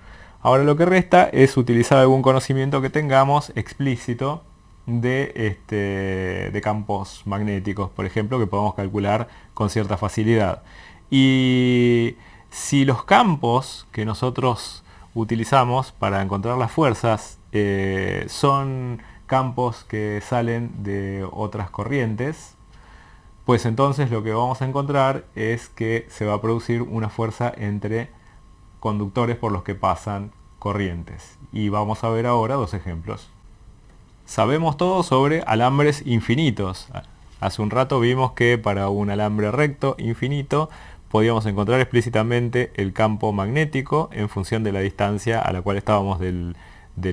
Ahora lo que resta es utilizar algún conocimiento que tengamos explícito de campos magnéticos, por ejemplo, que podemos calcular con cierta facilidad. Y si los campos que nosotros utilizamos para encontrar las fuerzas son campos que salen de otras corrientes, pues entonces lo que vamos a encontrar es que se va a producir una fuerza entre conductores por los que pasan corrientes. Y vamos a ver ahora dos ejemplos. Sabemos todo sobre alambres infinitos. Hace un rato vimos que para un alambre recto infinito podíamos encontrar explícitamente el campo magnético en función de la distancia a la cual estábamos del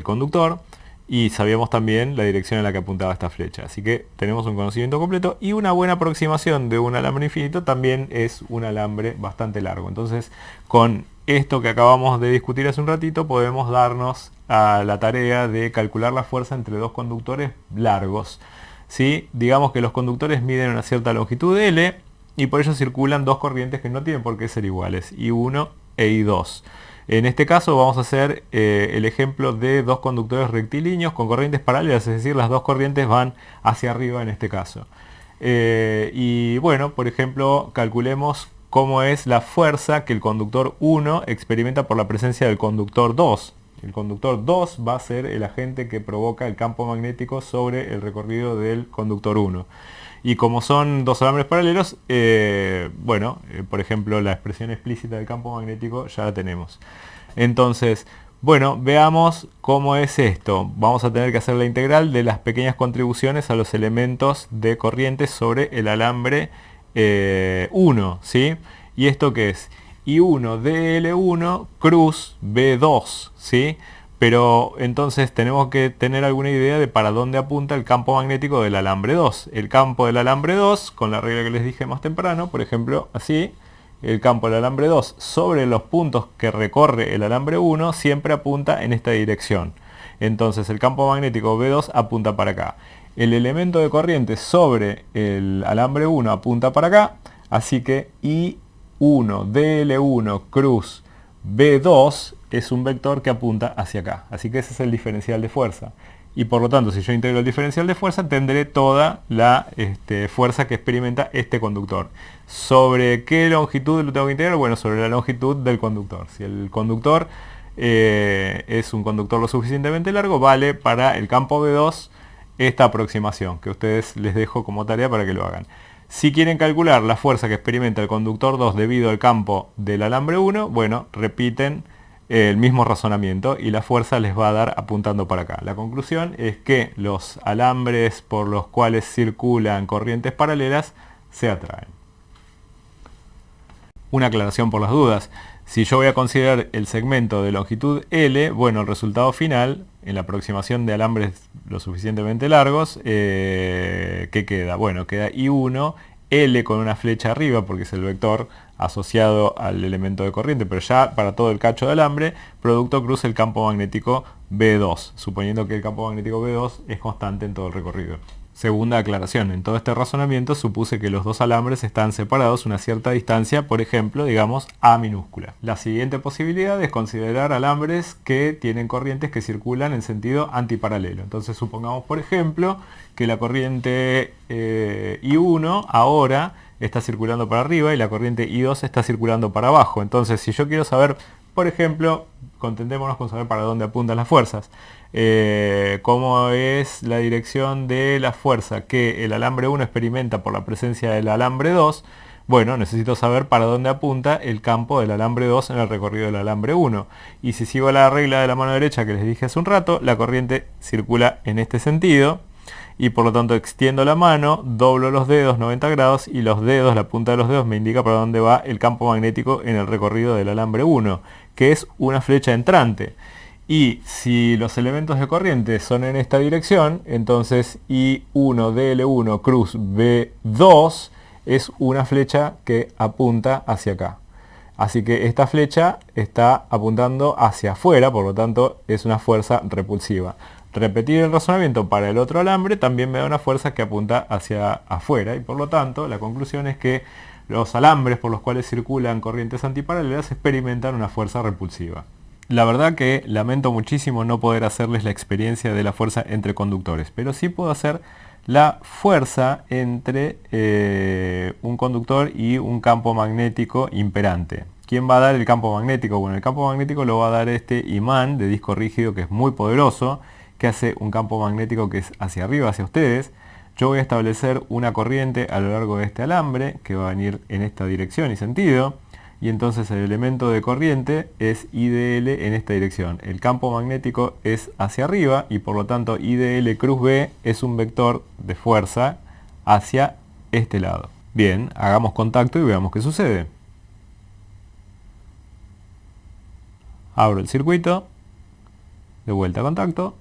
conductor. Y sabíamos también la dirección en la que apuntaba esta flecha. Así que tenemos un conocimiento completo y una buena aproximación de un alambre infinito también es un alambre bastante largo. Entonces, con esto que acabamos de discutir hace un ratito, podemos darnos a la tarea de calcular la fuerza entre dos conductores largos. ¿Sí? Digamos que los conductores miden una cierta longitud de L y por ello circulan dos corrientes que no tienen por qué ser iguales, I1 e I2. En este caso vamos a hacer el ejemplo de dos conductores rectilíneos con corrientes paralelas, es decir, las dos corrientes van hacia arriba en este caso. Y bueno, por ejemplo, calculemos cómo es la fuerza que el conductor 1 experimenta por la presencia del conductor 2. El conductor 2 va a ser el agente que provoca el campo magnético sobre el recorrido del conductor 1. Y como son dos alambres paralelos, por ejemplo, la expresión explícita del campo magnético ya la tenemos. Entonces, bueno, veamos cómo es esto. Vamos a tener que hacer la integral de las pequeñas contribuciones a los elementos de corriente sobre el alambre 1, ¿sí? ¿Y esto qué es? I1 de L1 cruz B2, ¿sí? Pero entonces tenemos que tener alguna idea de para dónde apunta el campo magnético del alambre 2. El campo del alambre 2, con la regla que les dije más temprano, por ejemplo, así, el campo del alambre 2 sobre los puntos que recorre el alambre 1 siempre apunta en esta dirección. Entonces el campo magnético B2 apunta para acá. El elemento de corriente sobre el alambre 1 apunta para acá, así que I I1 DL1 cruz B2 es un vector que apunta hacia acá. Así que ese es el diferencial de fuerza. Y por lo tanto, si yo integro el diferencial de fuerza, tendré toda la fuerza que experimenta este conductor. ¿Sobre qué longitud lo tengo que integrar? Bueno, sobre la longitud del conductor. Si el conductor es un conductor lo suficientemente largo, vale para el campo B2 esta aproximación, que a ustedes les dejo como tarea para que lo hagan. Si quieren calcular la fuerza que experimenta el conductor 2 debido al campo del alambre 1, bueno, repiten el mismo razonamiento y la fuerza les va a dar apuntando para acá. La conclusión es que los alambres por los cuales circulan corrientes paralelas se atraen. Una aclaración por las dudas. Si yo voy a considerar el segmento de longitud L, bueno, el resultado final, en la aproximación de alambres lo suficientemente largos, ¿qué queda? Bueno, queda I1, L con una flecha arriba, porque es el vector asociado al elemento de corriente, pero ya para todo el cacho de alambre, producto cruz el campo magnético B2, suponiendo que el campo magnético B2 es constante en todo el recorrido. Segunda aclaración, en todo este razonamiento supuse que los dos alambres están separados una cierta distancia, por ejemplo, digamos A minúscula. La siguiente posibilidad es considerar alambres que tienen corrientes que circulan en sentido antiparalelo. Entonces supongamos, por ejemplo, que la corriente I1 ahora está circulando para arriba y la corriente I2 está circulando para abajo. Entonces, si yo quiero saber, por ejemplo, contentémonos con saber para dónde apuntan las fuerzas. Cómo es la dirección de la fuerza que el alambre 1 experimenta por la presencia del alambre 2, bueno, necesito saber para dónde apunta el campo del alambre 2 en el recorrido del alambre 1. Y si sigo la regla de la mano derecha que les dije hace un rato, la corriente circula en este sentido y por lo tanto extiendo la mano, doblo los dedos 90 grados y los dedos, la punta de los dedos me indica para dónde va el campo magnético en el recorrido del alambre 1, que es una flecha entrante. Y si los elementos de corriente son en esta dirección, entonces I1 DL1 cruz B2 es una flecha que apunta hacia acá. Así que esta flecha está apuntando hacia afuera, por lo tanto es una fuerza repulsiva. Repetir el razonamiento para el otro alambre también me da una fuerza que apunta hacia afuera y por lo tanto la conclusión es que los alambres por los cuales circulan corrientes antiparalelas experimentan una fuerza repulsiva. La verdad que lamento muchísimo no poder hacerles la experiencia de la fuerza entre conductores, pero sí puedo hacer la fuerza entre un conductor y un campo magnético imperante. ¿Quién va a dar el campo magnético? Bueno, el campo magnético lo va a dar este imán de disco rígido que es muy poderoso, que hace un campo magnético que es hacia arriba, hacia ustedes. Yo voy a establecer una corriente a lo largo de este alambre que va a venir en esta dirección y sentido. Y entonces el elemento de corriente es IDL en esta dirección. El campo magnético es hacia arriba y por lo tanto IDL cruz B es un vector de fuerza hacia este lado. Bien, hagamos contacto y veamos qué sucede. Abro el circuito, de vuelta a contacto.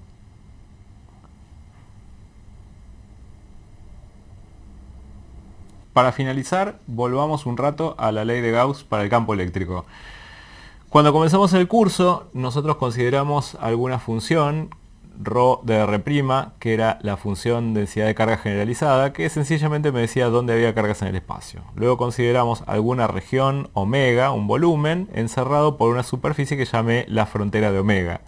Para finalizar, volvamos un rato a la ley de Gauss para el campo eléctrico. Cuando comenzamos el curso, nosotros consideramos alguna función, ρ de R', que era la función densidad de carga generalizada, que sencillamente me decía dónde había cargas en el espacio. Luego consideramos alguna región omega, un volumen, encerrado por una superficie que llamé la frontera de omega.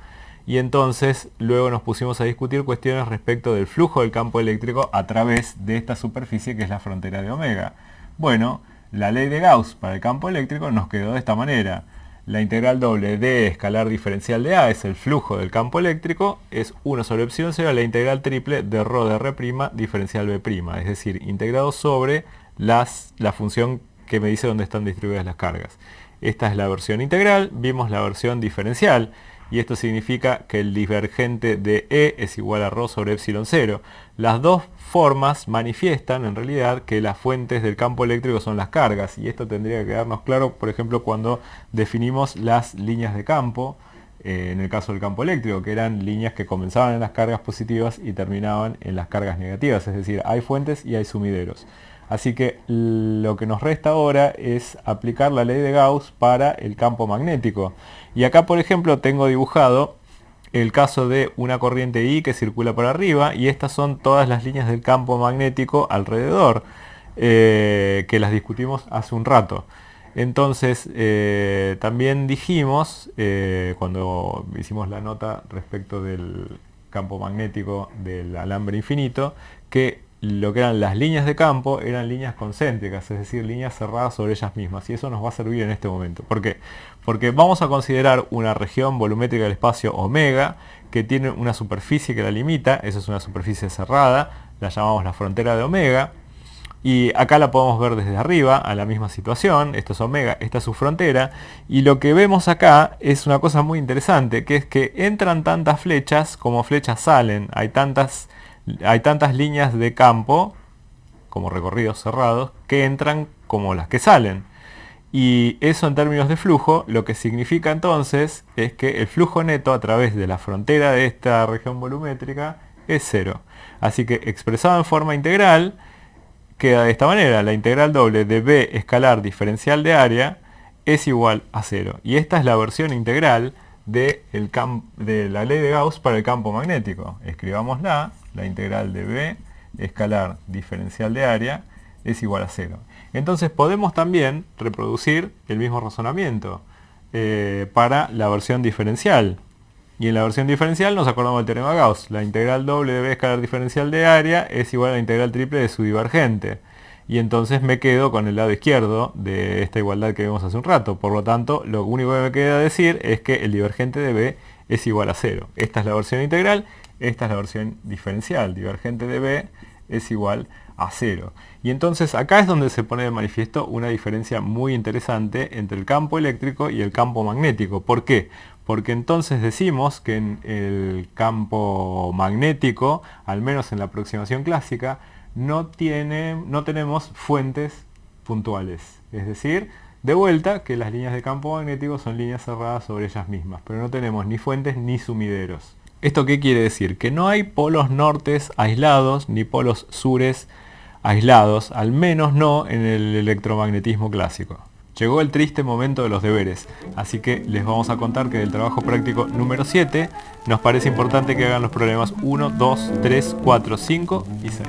Y entonces luego nos pusimos a discutir cuestiones respecto del flujo del campo eléctrico a través de esta superficie que es la frontera de omega. Bueno, la ley de Gauss para el campo eléctrico nos quedó de esta manera. La integral doble de escalar diferencial de A es el flujo del campo eléctrico, es 1 sobre epsilon 0 la integral triple de ρ de R' diferencial B', es decir, integrado sobre la función que me dice dónde están distribuidas las cargas. Esta es la versión integral, vimos la versión diferencial. Y esto significa que el divergente de E es igual a ρ sobre epsilon 0. Las dos formas manifiestan en realidad que las fuentes del campo eléctrico son las cargas. Y esto tendría que quedarnos claro, por ejemplo, cuando definimos las líneas de campo, en el caso del campo eléctrico, que eran líneas que comenzaban en las cargas positivas y terminaban en las cargas negativas. Es decir, hay fuentes y hay sumideros. Así que lo que nos resta ahora es aplicar la ley de Gauss para el campo magnético. Y acá, por ejemplo, tengo dibujado el caso de una corriente I que circula por arriba y estas son todas las líneas del campo magnético alrededor, que las discutimos hace un rato. Entonces, también dijimos, cuando hicimos la nota respecto del campo magnético del alambre infinito, que lo que eran las líneas de campo eran líneas concéntricas, es decir, líneas cerradas sobre ellas mismas, y eso nos va a servir en este momento. ¿Por qué? Porque vamos a considerar una región volumétrica del espacio omega, que tiene una superficie que la limita, esa es una superficie cerrada, la llamamos la frontera de omega, y acá la podemos ver desde arriba, a la misma situación, esto es omega, esta es su frontera, y lo que vemos acá es una cosa muy interesante, que es que entran tantas flechas como flechas salen, hay tantas líneas de campo, como recorridos cerrados, que entran como las que salen. Y eso en términos de flujo, lo que significa entonces es que el flujo neto a través de la frontera de esta región volumétrica es cero. Así que expresado en forma integral, queda de esta manera: la integral doble de B escalar diferencial de área es igual a cero. Y esta es la versión integral de la ley de Gauss para el campo magnético. Escribámosla: la integral de B escalar diferencial de área es igual a cero. Entonces podemos también reproducir el mismo razonamiento para la versión diferencial. Y en la versión diferencial nos acordamos del teorema de Gauss. La integral doble de B escalar diferencial de área es igual a la integral triple de su divergente. Y entonces me quedo con el lado izquierdo de esta igualdad que vimos hace un rato. Por lo tanto, lo único que me queda decir es que el divergente de B es igual a cero. Esta es la versión integral, esta es la versión diferencial. Divergente de B es igual a cero. Y entonces acá es donde se pone de manifiesto una diferencia muy interesante entre el campo eléctrico y el campo magnético. ¿Por qué? Porque entonces decimos que en el campo magnético, al menos en la aproximación clásica, no tenemos fuentes puntuales. Es decir, de vuelta, que las líneas de campo magnético son líneas cerradas sobre ellas mismas, pero no tenemos ni fuentes ni sumideros. ¿Esto qué quiere decir? Que no hay polos nortes aislados ni polos sures aislados, al menos no en el electromagnetismo clásico. Llegó el triste momento de los deberes, así que les vamos a contar que del trabajo práctico número 7 nos parece importante que hagan los problemas 1, 2, 3, 4, 5 y 6.